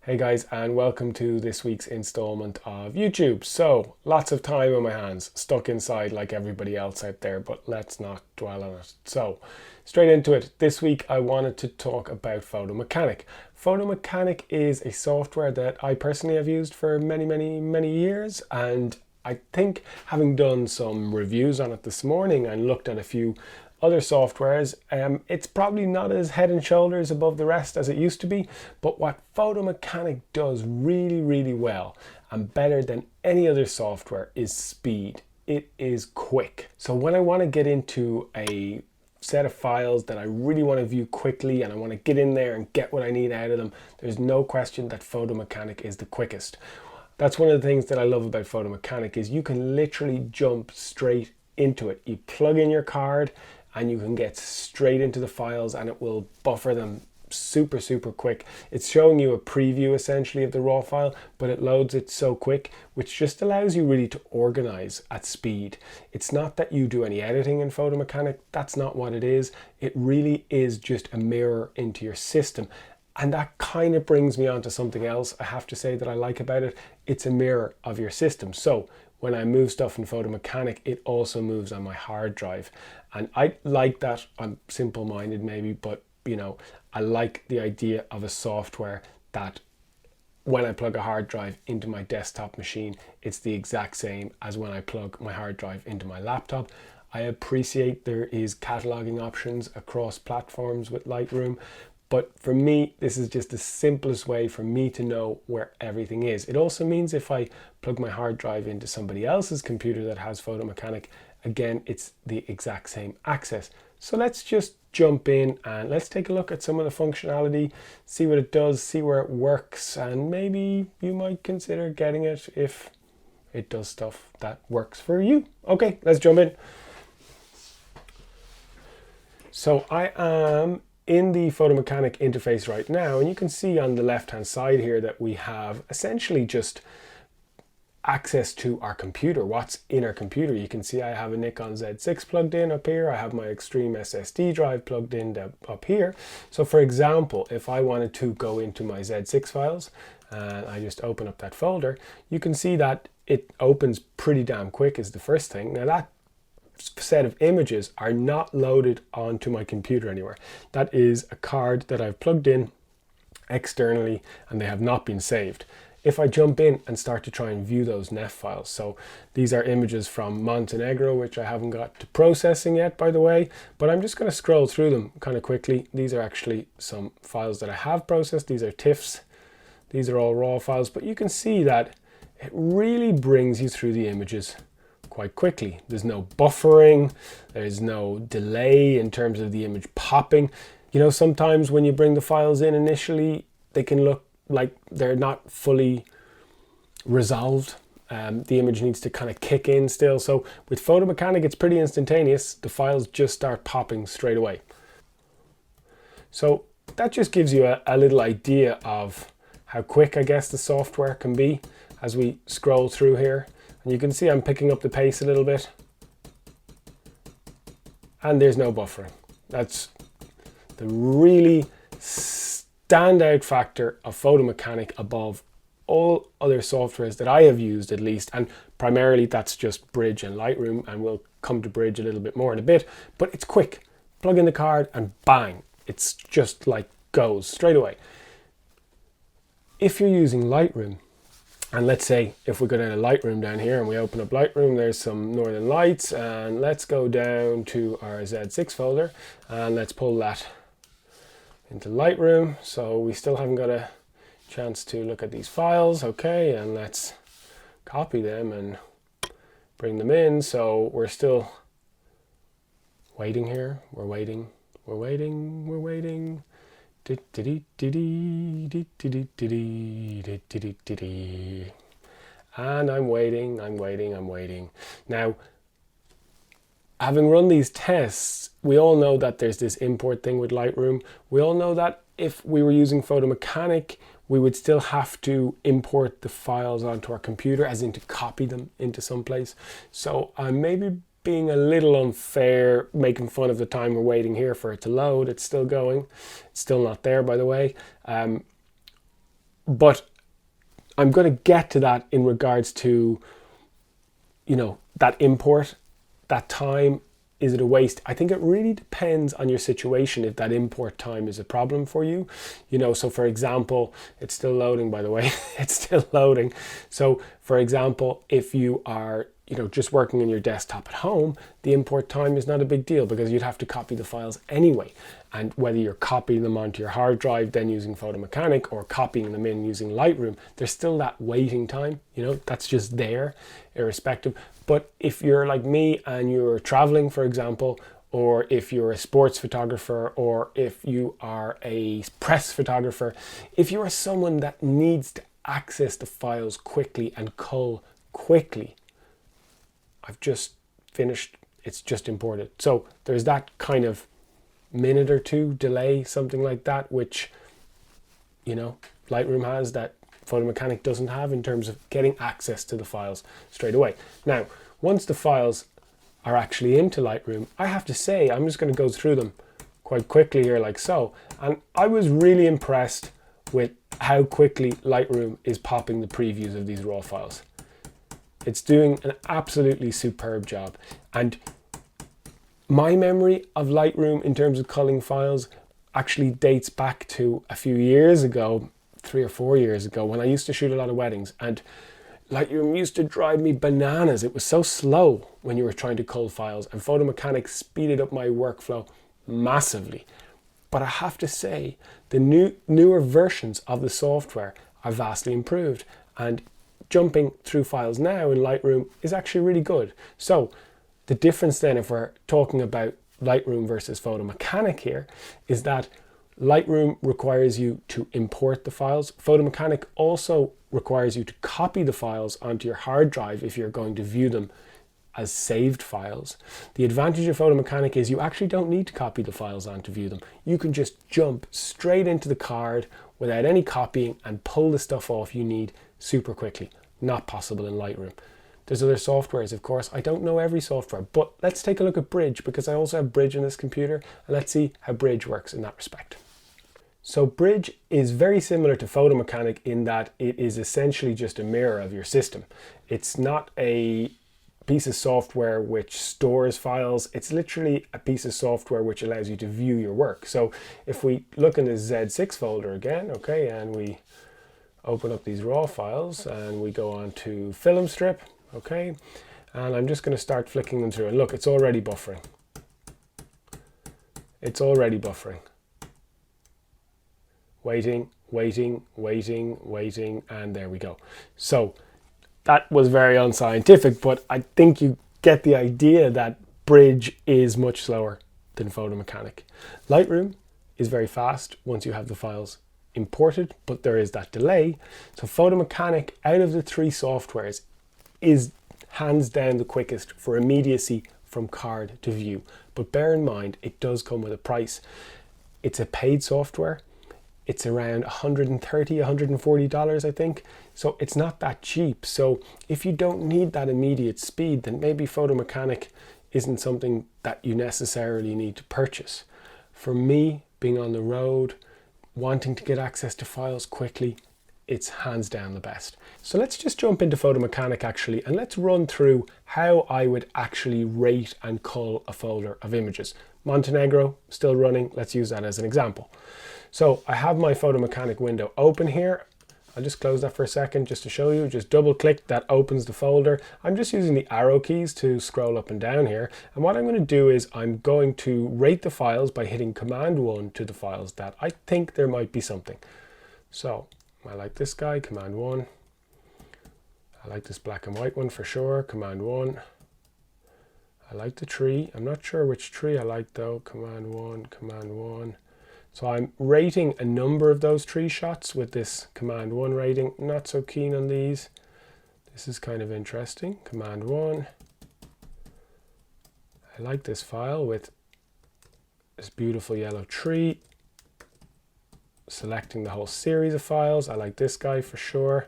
Hey guys, and welcome to this week's installment of YouTube. So, lots of time on my hands, stuck inside like everybody else out there, but let's not dwell on it. So, straight into it. This week I wanted to talk about Photomechanic. Photomechanic is a software that I personally have used for many years, and I think having done some reviews on it this morning and looked at a few other softwares, it's probably not as head and shoulders above the rest as it used to be, but what Photomechanic does really well and better than any other software is speed. It is quick. So when I want to get into a set of files that I really want to view quickly and I want to get in there and get what I need out of them, there's no question that Photomechanic is the quickest. That's one of the things that I love about Photomechanic is you can literally jump straight into it. You plug in your card and you can get straight into the files and it will buffer them super quick. It's showing you a preview essentially of the raw file, but it loads it so quick, which just allows you really to organize at speed. It's not that you do any editing in Photomechanic, that's not what it is. It really is just a mirror into your system. And that kind of brings me on to something else I have to say that I like about it. It's a mirror of your system. So when I move stuff in Photomechanic, it also moves on my hard drive. And I like that. I'm simple-minded maybe, but you know, I like the idea of a software that when I plug a hard drive into my desktop machine, it's the exact same as when I plug my hard drive into my laptop. I appreciate there is cataloging options across platforms with Lightroom, but for me, this is just the simplest way for me to know where everything is. It also means if I plug my hard drive into somebody else's computer that has Photomechanic, again, it's the exact same access. So let's just jump in and let's take a look at some of the functionality, see what it does, see where it works, and maybe you might consider getting it if it does stuff that works for you. Okay, let's jump in. So I am in the Photomechanic interface right now, and you can see on the left hand side here that we have essentially just access to our computer, what's in our computer. You can see I have a Nikon Z6 plugged in up here, I have my Extreme SSD drive plugged in up here. So for example, if I wanted to go into my Z6 files and I just open up that folder, you can see that it opens pretty damn quick is the first thing. Now that set of images are not loaded onto my computer anywhere. That is a card that I've plugged in externally and they have not been saved. If I jump in and start to try and view those NEF files, so these are images from Montenegro, which I haven't got to processing yet, by the way, but I'm just going to scroll through them kind of quickly. These are actually some files that I have processed. These are TIFFs. These are all raw files, but you can see that it really brings you through the images quite quickly. There's no buffering, there's no delay in terms of the image popping. You know, sometimes when you bring the files in initially, they can look like they're not fully resolved. The image needs to kind of kick in still. So with Photomechanic, it's pretty instantaneous. The files just start popping straight away. So that just gives you a little idea of how quick, I guess, the software can be as we scroll through here. And you can see I'm picking up the pace a little bit. And there's no buffering. That's the really standout factor of Photomechanic above all other softwares that I have used at least. And primarily that's just Bridge and Lightroom. And we'll come to Bridge a little bit more in a bit. But it's quick. Plug in the card and bang. It's just like goes straight away. If you're using Lightroom, and let's say if we go down to Lightroom down here and we open up Lightroom, there's some Northern Lights, and let's go down to our Z6 folder and let's pull that into Lightroom. So we still haven't got a chance to look at these files. Okay, and let's copy them and bring them in. So we're still waiting here. We're waiting. And I'm waiting. Now, having run these tests, we all know that there's this import thing with Lightroom. We all know that if we were using Photomechanic, we would still have to import the files onto our computer, as in to copy them into someplace. So I'm maybe being a little unfair, making fun of the time we're waiting here for it to load. It's still going. It's still not there, by the way. But I'm going to get to that in regards to, that import, that time. Is it a waste? I think it really depends on your situation if that import time is a problem for you. So for example, it's still loading, by the way. It's still loading. So for example, if you are just working on your desktop at home, the import time is not a big deal because you'd have to copy the files anyway. And whether you're copying them onto your hard drive, then using Photomechanic, or copying them in using Lightroom, there's still that waiting time, that's just there, irrespective. But if you're like me and you're traveling, for example, or if you're a sports photographer, or if you are a press photographer, if you are someone that needs to access the files quickly and cull quickly, I've just finished, it's just imported. So there's that kind of minute or two delay, something like that, which Lightroom has that Photomechanic doesn't have in terms of getting access to the files straight away. Now, once the files are actually into Lightroom, I have to say, I'm just going to go through them quite quickly here like so, and I was really impressed with how quickly Lightroom is popping the previews of these raw files. It's doing an absolutely superb job. And my memory of Lightroom in terms of culling files actually dates back to a few years ago, 3 or 4 years ago, when I used to shoot a lot of weddings, and Lightroom used to drive me bananas. It was so slow when you were trying to cull files, and Photomechanic speeded up my workflow massively. But I have to say, the newer versions of the software are vastly improved, and jumping through files now in Lightroom is actually really good. So the difference then, if we're talking about Lightroom versus Photomechanic here, is that Lightroom requires you to import the files. Photomechanic also requires you to copy the files onto your hard drive if you're going to view them as saved files. The advantage of Photomechanic is you actually don't need to copy the files on to view them. You can just jump straight into the card without any copying and pull the stuff off you need super quickly. Not possible in Lightroom. There's other softwares, of course. I don't know every software, but let's take a look at Bridge, because I also have Bridge in this computer, and let's see how Bridge works in that respect. So Bridge is very similar to Photomechanic in that it is essentially just a mirror of your system. It's not a piece of software which stores files. It's literally a piece of software which allows you to view your work. So if we look in the Z6 folder again, okay, and we open up these raw files and we go on to film strip, okay, and I'm just going to start flicking them through, and look, it's already buffering. It's already buffering. Waiting, waiting, waiting, waiting, and there we go. So that was very unscientific, but I think you get the idea that Bridge is much slower than Photomechanic. Lightroom is very fast once you have the files imported, but there is that delay. So Photomechanic, out of the 3 softwares, is hands down the quickest for immediacy from card to view. But bear in mind, it does come with a price. It's a paid software. It's around $130, $140, I think. So it's not that cheap. So if you don't need that immediate speed, then maybe Photomechanic isn't something that you necessarily need to purchase. For me, being on the road, wanting to get access to files quickly, it's hands down the best. So let's just jump into Photomechanic actually, and let's run through how I would actually rate and cull a folder of images. Montenegro, still running. Let's use that as an example. So I have my Photomechanic window open here. I'll just close that for a second just to show you. Just double click, that opens the folder. I'm just using the arrow keys to scroll up and down here. And what I'm going to do is I'm going to rate the files by hitting Command 1 to the files that I think there might be something. So I like this guy, Command 1. I like this black and white one for sure, Command 1. I like the tree. I'm not sure which tree I like though. Command 1, Command 1. So I'm rating a number of those tree shots with this Command 1 rating. Not so keen on these. This is kind of interesting. Command 1. I like this file with this beautiful yellow tree. Selecting the whole series of files. I like this guy for sure.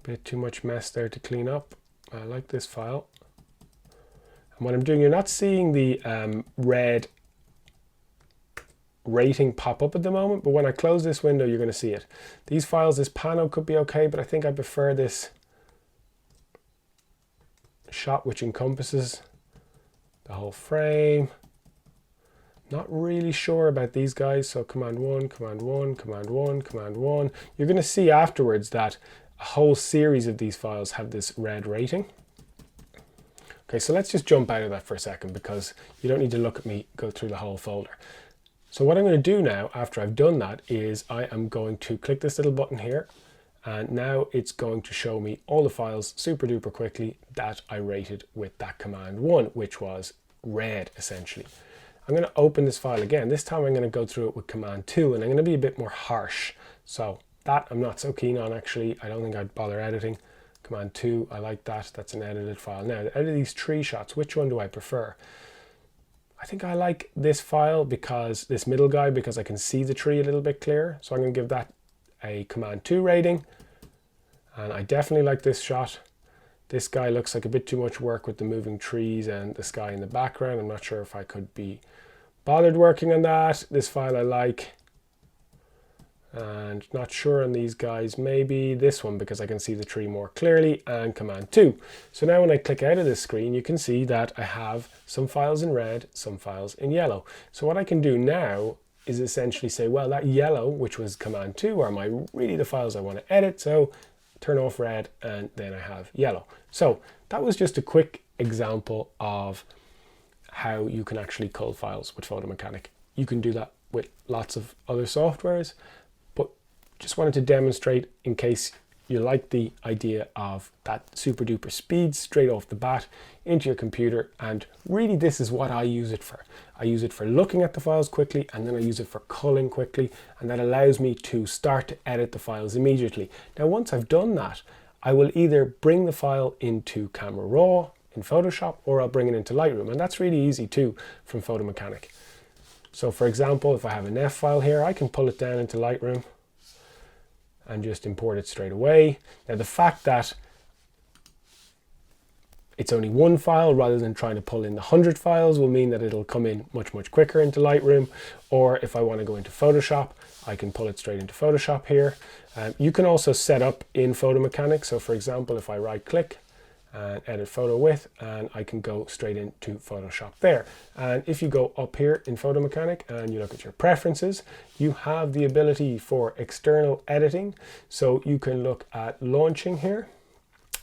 Bit too much mess there to clean up. I like this file. And what I'm doing, you're not seeing the red rating pop up at the moment, but when I close this window, you're going to see it. These files, this panel could be okay, but I think I prefer this shot which encompasses the whole frame. Not really sure about these guys, so Command 1, Command 1, Command 1, Command 1. You're going to see afterwards that a whole series of these files have this red rating. Okay, so let's just jump out of that for a second because you don't need to look at me go through the whole folder. So what I'm going to do now, after I've done that, is I am going to click this little button here, and now it's going to show me all the files super duper quickly that I rated with that Command 1, which was red essentially. I'm going to open this file again. This time I'm going to go through it with Command 2, and I'm going to be a bit more harsh. So that I'm not so keen on actually. I don't think I'd bother editing. Command 2, I like that. That's an edited file. Now, out of these tree shots, which one do I prefer? I think I like this file because this middle guy, because I can see the tree a little bit clearer. So I'm going to give that a Command 2 rating. And I definitely like this shot. This guy looks like a bit too much work with the moving trees and the sky in the background. I'm not sure if I could be bothered working on that. This file I like. And not sure on these guys, maybe this one because I can see the tree more clearly, and Command 2. So now when I click out of this screen, you can see that I have some files in red, some files in yellow. So what I can do now is essentially say, well, that yellow, which was Command 2, are really the files I want to edit. So turn off red, and then I have yellow. So that was just a quick example of how you can actually cull files with Photomechanic. You can do that with lots of other softwares, but just wanted to demonstrate in case you like the idea of that super duper speed straight off the bat into your computer. And really this is what I use it for. I use it for looking at the files quickly, and then I use it for culling quickly, and that allows me to start to edit the files immediately. Now once I've done that, I will either bring the file into Camera Raw in Photoshop, or I'll bring it into Lightroom, and that's really easy too from Photomechanic. So for example, if I have an F file here, I can pull it down into Lightroom and just import it straight away. Now the fact that it's only one file rather than trying to pull in the 100 files will mean that it'll come in much much into Lightroom. Or if I want to go into Photoshop, I can pull it straight into Photoshop here. You can also set up in Photomechanic. So for example, if I right click and edit photo with, and I can go straight into Photoshop there. And if you go up here in Photomechanic and you look at your preferences, you have the ability for external editing. So you can look at launching here,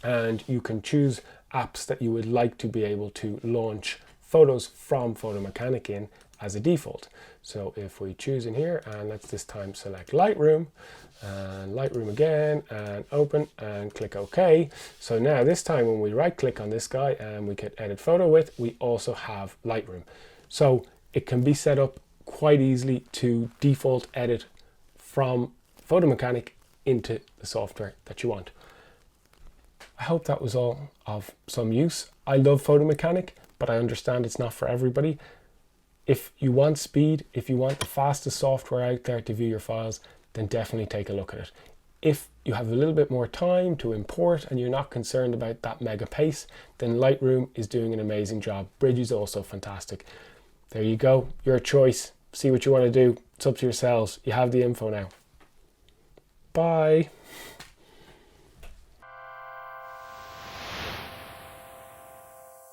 and you can choose apps that you would like to be able to launch photos from Photomechanic in as a default. So if we choose in here, and let's this time select Lightroom, and Lightroom again, and open, and click OK. So now this time when we right click on this guy and we can edit photo with, we also have Lightroom. So it can be set up quite easily to default edit from Photomechanic into the software that you want. I hope that was all of some use. I love Photomechanic, but I understand it's not for everybody. If you want speed, if you want the fastest software out there to view your files, then definitely take a look at it. If you have a little bit more time to import and you're not concerned about that mega pace, then Lightroom is doing an amazing job. Bridge is also fantastic. There you go, your choice. See what you want to do. It's up to yourselves. You have the info now. Bye.